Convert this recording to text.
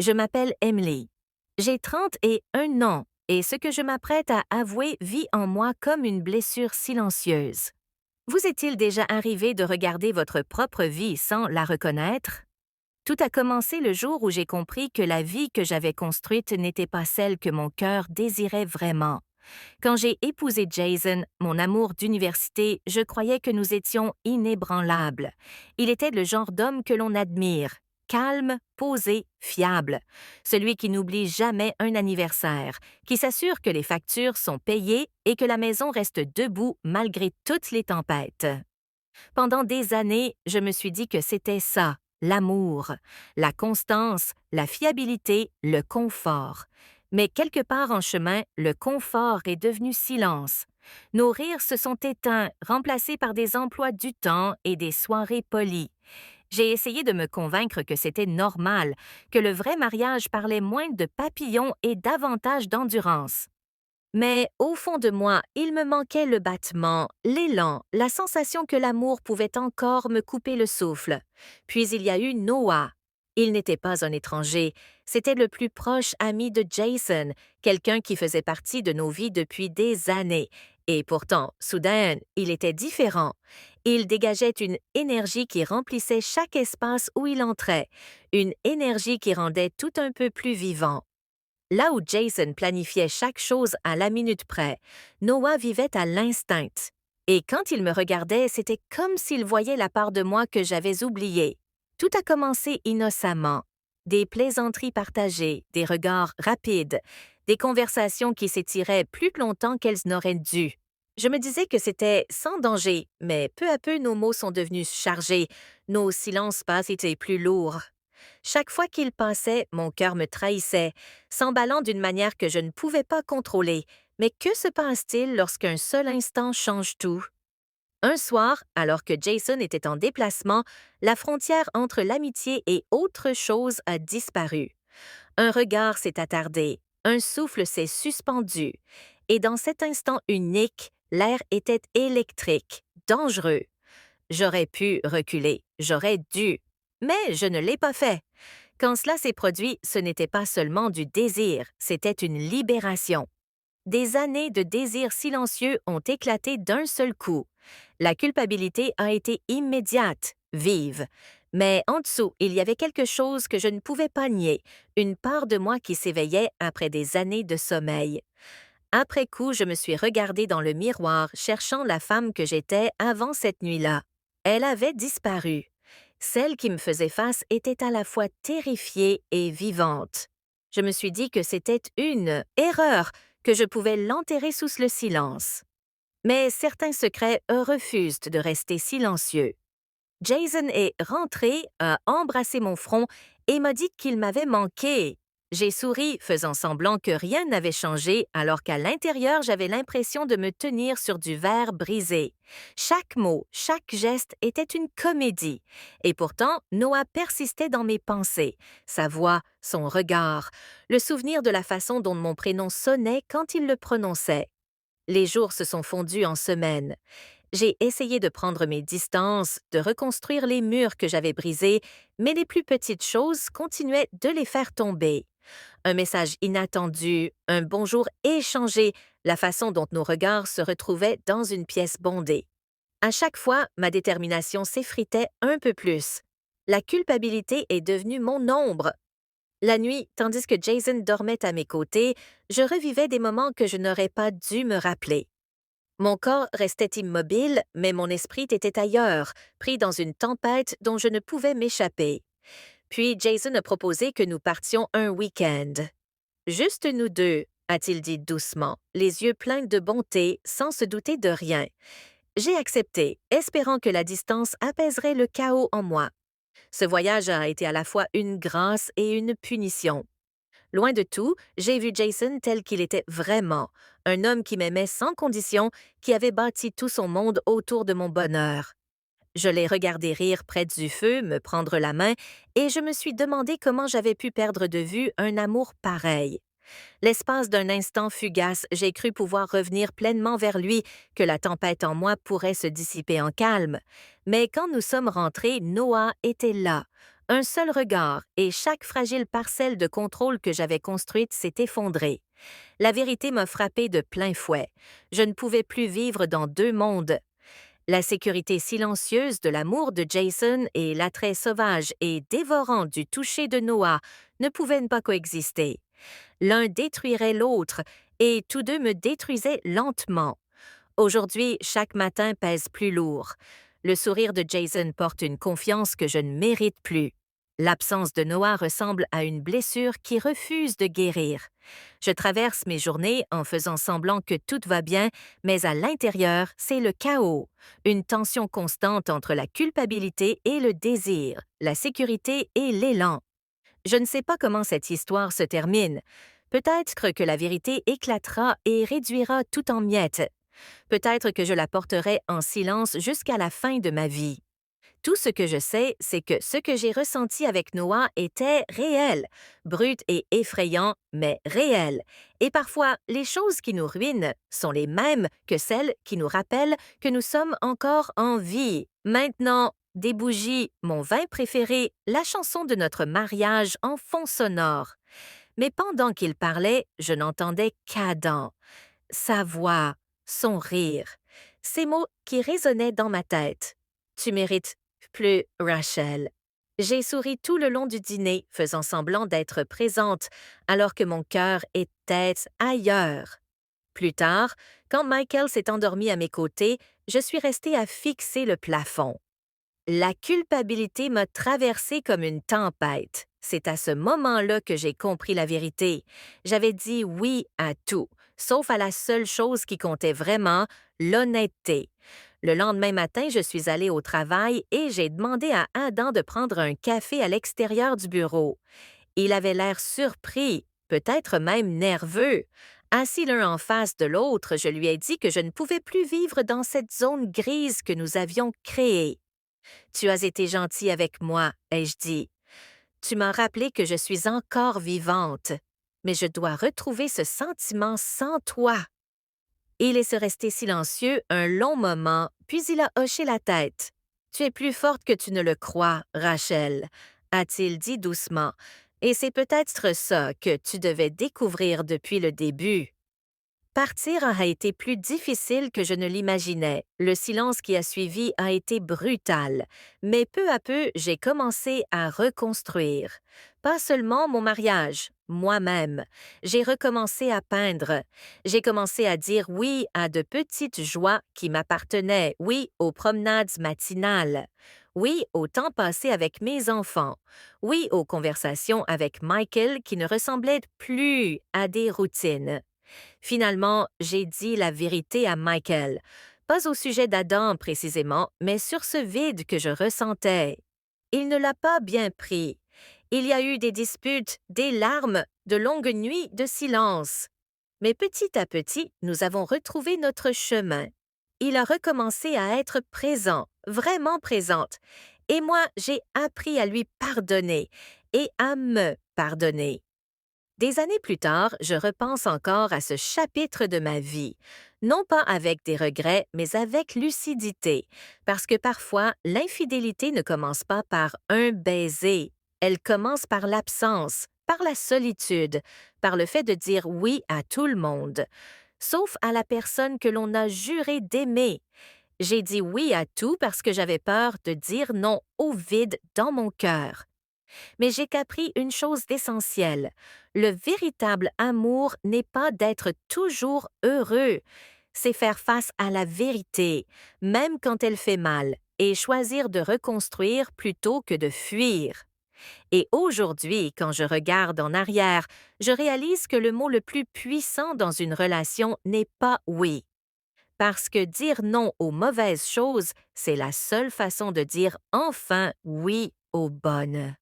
Je m'appelle Emily. J'ai 31 ans et ce que je m'apprête à avouer vit en moi comme une blessure silencieuse. Vous est-il déjà arrivé de regarder votre propre vie sans la reconnaître? Tout a commencé le jour où j'ai compris que la vie que j'avais construite n'était pas celle que mon cœur désirait vraiment. Quand j'ai épousé Jason, mon amour d'université, je croyais que nous étions inébranlables. Il était le genre d'homme que l'on admire, calme, posé, fiable, celui qui n'oublie jamais un anniversaire, qui s'assure que les factures sont payées et que la maison reste debout malgré toutes les tempêtes. Pendant des années, je me suis dit que c'était ça, l'amour, la constance, la fiabilité, le confort. Mais quelque part en chemin, le confort est devenu silence. Nos rires se sont éteints, remplacés par des emplois du temps et des soirées polies. J'ai essayé de me convaincre que c'était normal, que le vrai mariage parlait moins de papillons et davantage d'endurance. Mais au fond de moi, il me manquait le battement, l'élan, la sensation que l'amour pouvait encore me couper le souffle. Puis il y a eu Noah. Il n'était pas un étranger, c'était le plus proche ami de Jason, quelqu'un qui faisait partie de nos vies depuis des années. Et pourtant, soudain, il était différent. Il dégageait une énergie qui remplissait chaque espace où il entrait, une énergie qui rendait tout un peu plus vivant. Là où Jason planifiait chaque chose à la minute près, Noah vivait à l'instinct. Et quand il me regardait, c'était comme s'il voyait la part de moi que j'avais oubliée. Tout a commencé innocemment. Des plaisanteries partagées, des regards rapides, des conversations qui s'étiraient plus longtemps qu'elles n'auraient dû. Je me disais que c'était sans danger, mais peu à peu nos mots sont devenus chargés, nos silences passent étaient plus lourds. Chaque fois qu'il passait, mon cœur me trahissait, s'emballant d'une manière que je ne pouvais pas contrôler. Mais que se passe-t-il lorsqu'un seul instant change tout? Un soir, alors que Jason était en déplacement, la frontière entre l'amitié et autre chose a disparu. Un regard s'est attardé, un souffle s'est suspendu, et dans cet instant unique, l'air était électrique, dangereux. J'aurais pu reculer, j'aurais dû, mais je ne l'ai pas fait. Quand cela s'est produit, ce n'était pas seulement du désir, c'était une libération. Des années de désir silencieux ont éclaté d'un seul coup. La culpabilité a été immédiate, vive. Mais en dessous, il y avait quelque chose que je ne pouvais pas nier, une part de moi qui s'éveillait après des années de sommeil. Après coup, je me suis regardée dans le miroir, cherchant la femme que j'étais avant cette nuit-là. Elle avait disparu. Celle qui me faisait face était à la fois terrifiée et vivante. Je me suis dit que c'était une erreur, que je pouvais l'enterrer sous le silence. Mais certains secrets refusent de rester silencieux. Jason est rentré, a embrassé mon front et m'a dit qu'il m'avait manqué. J'ai souri, faisant semblant que rien n'avait changé, alors qu'à l'intérieur, j'avais l'impression de me tenir sur du verre brisé. Chaque mot, chaque geste était une comédie. Et pourtant, Noah persistait dans mes pensées. Sa voix, son regard, le souvenir de la façon dont mon prénom sonnait quand il le prononçait. Les jours se sont fondus en semaines. J'ai essayé de prendre mes distances, de reconstruire les murs que j'avais brisés, mais les plus petites choses continuaient de les faire tomber. Un message inattendu, un bonjour échangé, la façon dont nos regards se retrouvaient dans une pièce bondée. À chaque fois, ma détermination s'effritait un peu plus. La culpabilité est devenue mon ombre. La nuit, tandis que Jason dormait à mes côtés, je revivais des moments que je n'aurais pas dû me rappeler. Mon corps restait immobile, mais mon esprit était ailleurs, pris dans une tempête dont je ne pouvais m'échapper. Puis Jason a proposé que nous partions un week-end. Juste nous deux, a-t-il dit doucement, les yeux pleins de bonté, sans se douter de rien. J'ai accepté, espérant que la distance apaiserait le chaos en moi. Ce voyage a été à la fois une grâce et une punition. Loin de tout, j'ai vu Jason tel qu'il était vraiment, un homme qui m'aimait sans condition, qui avait bâti tout son monde autour de mon bonheur. Je l'ai regardé rire près du feu, me prendre la main, et je me suis demandé comment j'avais pu perdre de vue un amour pareil. L'espace d'un instant fugace, j'ai cru pouvoir revenir pleinement vers lui, que la tempête en moi pourrait se dissiper en calme. Mais quand nous sommes rentrés, Noah était là, Un seul regard et chaque fragile parcelle de contrôle que j'avais construite s'est effondrée. La vérité m'a frappé de plein fouet. Je ne pouvais plus vivre dans deux mondes. La sécurité silencieuse de l'amour de Jason et l'attrait sauvage et dévorant du toucher de Noah ne pouvaient pas coexister. L'un détruirait l'autre et tous deux me détruisaient lentement. Aujourd'hui, chaque matin pèse plus lourd. Le sourire de Jason porte une confiance que je ne mérite plus. L'absence de Noah ressemble à une blessure qui refuse de guérir. Je traverse mes journées en faisant semblant que tout va bien, mais à l'intérieur, c'est le chaos. Une tension constante entre la culpabilité et le désir, la sécurité et l'élan. Je ne sais pas comment cette histoire se termine. Peut-être que la vérité éclatera et réduira tout en miettes. Peut-être que je la porterai en silence jusqu'à la fin de ma vie. Tout ce que je sais, c'est que ce que j'ai ressenti avec Noah était réel, brut et effrayant, mais réel. Et parfois, les choses qui nous ruinent sont les mêmes que celles qui nous rappellent que nous sommes encore en vie. Maintenant, des bougies, mon vin préféré, la chanson de notre mariage en fond sonore. Mais pendant qu'il parlait, je n'entendais qu'Adam. Sa voix, son rire, ces mots qui résonnaient dans ma tête. Tu mérites plus, Rachel. J'ai souri tout le long du dîner, faisant semblant d'être présente, alors que mon cœur était ailleurs. Plus tard, quand Michael s'est endormi à mes côtés, je suis restée à fixer le plafond. La culpabilité m'a traversée comme une tempête. C'est à ce moment-là que j'ai compris la vérité. J'avais dit oui à tout, sauf à la seule chose qui comptait vraiment, l'honnêteté. Le lendemain matin, je suis allée au travail et j'ai demandé à Adam de prendre un café à l'extérieur du bureau. Il avait l'air surpris, peut-être même nerveux. Assis l'un en face de l'autre, je lui ai dit que je ne pouvais plus vivre dans cette zone grise que nous avions créée. Tu as été gentil avec moi, ai-je dit. Tu m'as rappelé que je suis encore vivante, mais je dois retrouver ce sentiment sans toi. Il est resté silencieux un long moment, puis il a hoché la tête. Tu es plus forte que tu ne le crois, Rachel, a-t-il dit doucement, et c'est peut-être ça que tu devais découvrir depuis le début. Partir a été plus difficile que je ne l'imaginais. Le silence qui a suivi a été brutal, mais peu à peu, j'ai commencé à reconstruire. Pas seulement mon mariage, moi-même. J'ai recommencé à peindre. J'ai commencé à dire oui à de petites joies qui m'appartenaient, oui aux promenades matinales, oui au temps passé avec mes enfants, oui aux conversations avec Michael qui ne ressemblaient plus à des routines. Finalement, j'ai dit la vérité à Michael, pas au sujet d'Adam précisément, mais sur ce vide que je ressentais. Il ne l'a pas bien pris. Il y a eu des disputes, des larmes, de longues nuits de silence. Mais petit à petit, nous avons retrouvé notre chemin. Il a recommencé à être présent, vraiment présente, et moi, j'ai appris à lui pardonner et à me pardonner. Des années plus tard, je repense encore à ce chapitre de ma vie, non pas avec des regrets, mais avec lucidité, parce que parfois, l'infidélité ne commence pas par un baiser, elle commence par l'absence, par la solitude, par le fait de dire oui à tout le monde, sauf à la personne que l'on a juré d'aimer. J'ai dit oui à tout parce que j'avais peur de dire non au vide dans mon cœur. Mais j'ai appris une chose d'essentielle. Le véritable amour n'est pas d'être toujours heureux, c'est faire face à la vérité, même quand elle fait mal, et choisir de reconstruire plutôt que de fuir. Et aujourd'hui, quand je regarde en arrière, je réalise que le mot le plus puissant dans une relation n'est pas oui. Parce que dire non aux mauvaises choses, c'est la seule façon de dire enfin oui aux bonnes.